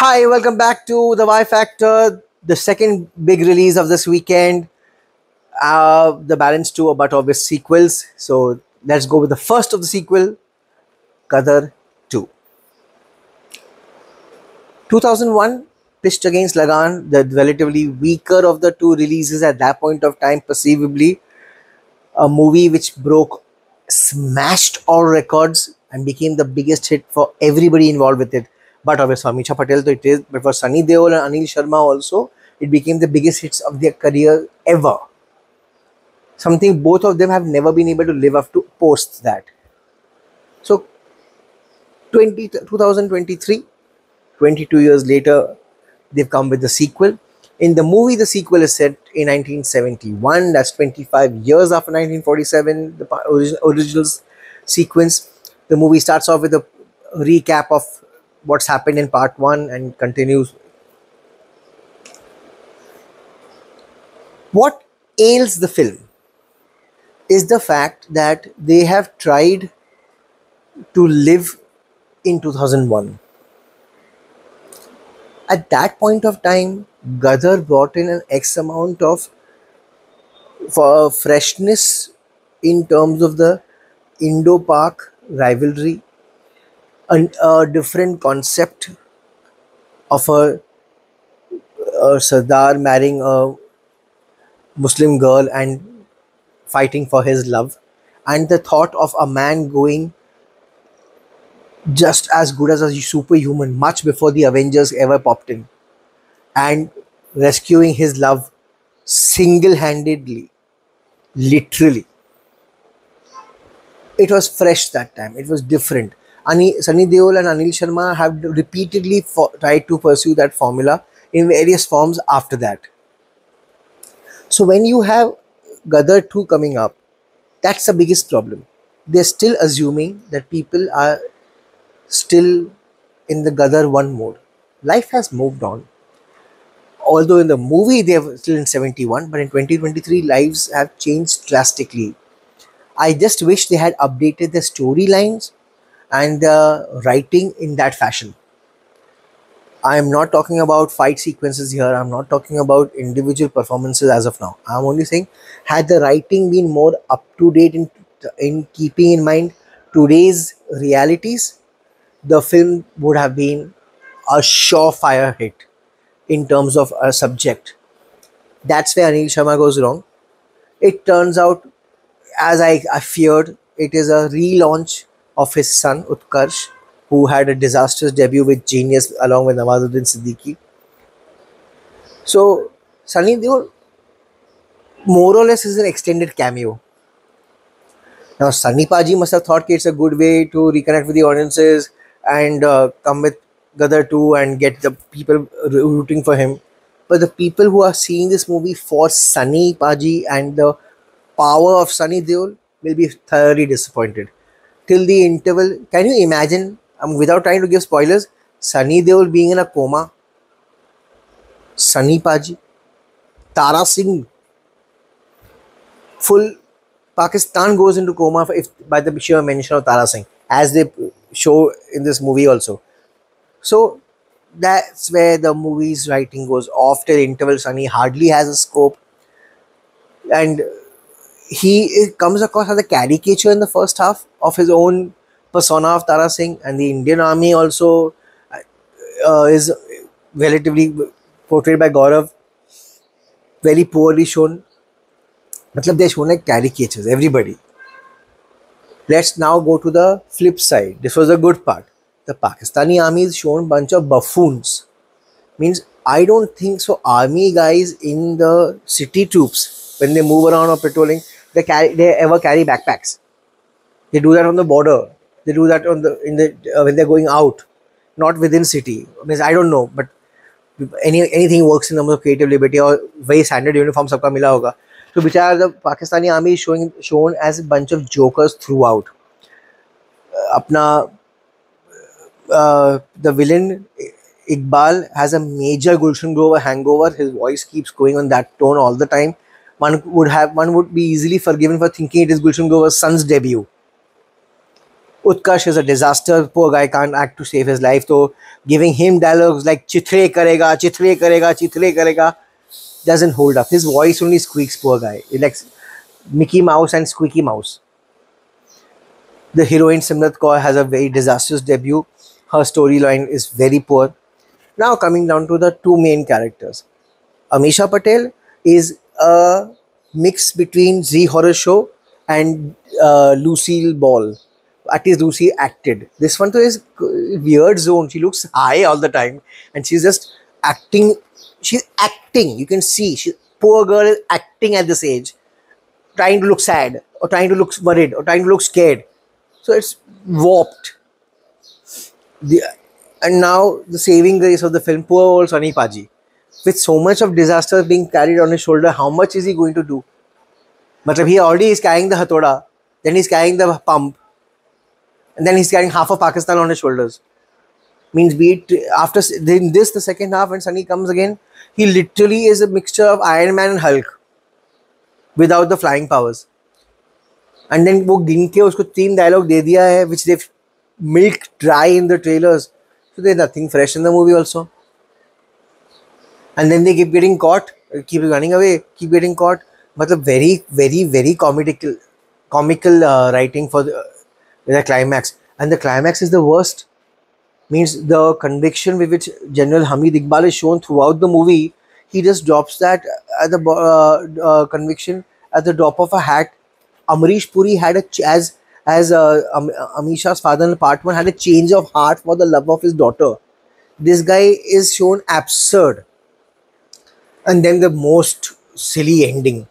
Hi, welcome back to the Y Factor, the second big release of this weekend. The balance two, but obvious sequels. So let's go with the first of the sequel, Gadar 2. 2001, pitched against Lagan, the relatively weaker of the two releases at that point of time, perceivably. A movie which smashed all records and became the biggest hit for everybody involved with it. But obviously, Amisha Patel, so it is. But for Sunny Deol and Anil Sharma also, it became the biggest hits of their career ever. Something both of them have never been able to live up to post that. So, 2023, 22 years later, they've come with the sequel. In the movie, the sequel is set in 1971. That's 25 years after 1947, the original sequence. The movie starts off with a recap of what's happened in part one and continues. What ails the film is the fact that they have tried to live in 2001. At that point of time, Gadar brought in an X amount of freshness in terms of the Indo-Pak rivalry, a different concept of a Sardar marrying a Muslim girl and fighting for his love, and the thought of a man going just as good as a superhuman much before the Avengers ever popped in and rescuing his love single-handedly, literally. It was fresh that time. It was different. Sunny Deol and Anil Sharma have repeatedly tried to pursue that formula in various forms after that. So when you have Gadar 2 coming up, that's the biggest problem. They're still assuming that people are still in the Gadar 1 mode. Life has moved on. Although in the movie they are still in 71, but in 2023 lives have changed drastically. I just wish they had updated the storylines and the writing in that fashion. I am not talking about fight sequences here. I'm not talking about individual performances as of now. I'm only saying, had the writing been more up to date in keeping in mind today's realities, the film would have been a surefire hit in terms of a subject. That's where Anil Sharma goes wrong. It turns out, as I feared, it is a relaunch of his son Utkarsh, who had a disastrous debut with Genius along with Nawazuddin Siddiqui. So Sunny Deol more or less is an extended cameo. Now Sunny Paji must have thought it's a good way to reconnect with the audiences and come with Gadar 2 and get the people rooting for him. But the people who are seeing this movie for Sunny Paji and the power of Sunny Deol will be thoroughly disappointed. Till the interval, can you imagine, without trying to give spoilers, Sunny Deol being in a coma, Sunny Paji, Tara Singh, full Pakistan goes into coma by the sheer mention of Tara Singh, as they show in this movie also. So that's where the movie's writing goes off. Till interval, Sunny hardly has a scope, and he comes across as a caricature in the first half of his own persona of Tara Singh, and the Indian Army also is relatively portrayed by Gaurav, very poorly shown. They're shown like caricatures, everybody. Let's now go to the flip side. This was the good part. The Pakistani army is shown bunch of buffoons. Means I don't think so. Army guys in the city troops, when they move around or patrolling, they ever carry backpacks. They do that on the border. They do that when they're going out, not within city. Means I don't know, but anything works in terms of creative liberty or very standard uniform sabka mila hoga. So bichara the Pakistani army is shown as a bunch of jokers throughout. The villain Iqbal has a major Gulshan Grover hangover. His voice keeps going on that tone all the time. One would be easily forgiven for thinking it is Gulshan Grover's son's debut. Utkarsh is a disaster. Poor guy can't act to save his life. So giving him dialogues like "Chithre karega, chithre karega, chithre karega" doesn't hold up. His voice only squeaks. Poor guy. It's like Mickey Mouse and Squeaky Mouse. The heroine Simrat Kaur has a very disastrous debut. Her storyline is very poor. Now coming down to the two main characters. Amisha Patel is a mix between Z Horror Show and Lucille Ball. At least Lucy acted. This one too is weird zone. She looks high all the time, and she's just acting. She's acting. You can see she poor girl is acting at this age, trying to look sad or trying to look worried or trying to look scared. So it's warped. The and now the saving grace of the film, poor old Sunny Paji. With so much of disaster being carried on his shoulder, how much is he going to do? Matlab, he already is carrying the hatoda, then he's carrying the pump, and then he's carrying half of Pakistan on his shoulders. Means be it after in this the second half when Sunny comes again, he literally is a mixture of Iron Man and Hulk without the flying powers. And then वो गिन के उसको 3 dialogue दे दिया है which they've milked dry in the trailers. So there's nothing fresh in the movie also. And then they keep getting caught, keep running away, keep getting caught. Matlab very, very, very comical writing for the climax. And the climax is the worst. Means the conviction with which General Hamid Iqbal is shown throughout the movie, he just drops that at the conviction at the drop of a hat. Amrish Puri had as Amisha's father in part 1 had a change of heart for the love of his daughter. This guy is shown absurd. And then the most silly ending.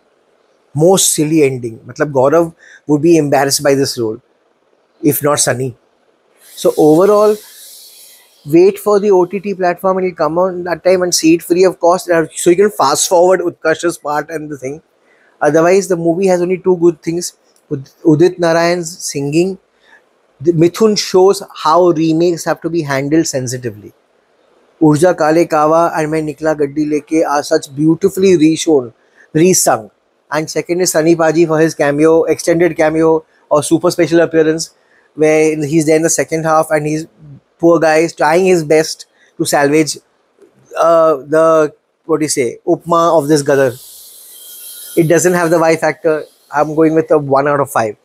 Matlab Gaurav would be embarrassed by this role, if not Sunny. So overall, wait for the OTT platform. It will come on that time and see it free of cost. So you can fast forward Utkarsh's part and the thing. Otherwise, the movie has only two good things. Udit Narayan's singing. Mithun shows how remakes have to be handled sensitively. Urja Kale Kawa and Main Nikla Gaddi Leke are such beautifully resung. And second is Sunny Paji for his cameo, extended cameo or super special appearance, where he's there in the second half and he's poor guy is trying his best to salvage the Upma of this Gadar. It doesn't have the Y factor. I'm going with a 1 out of 5.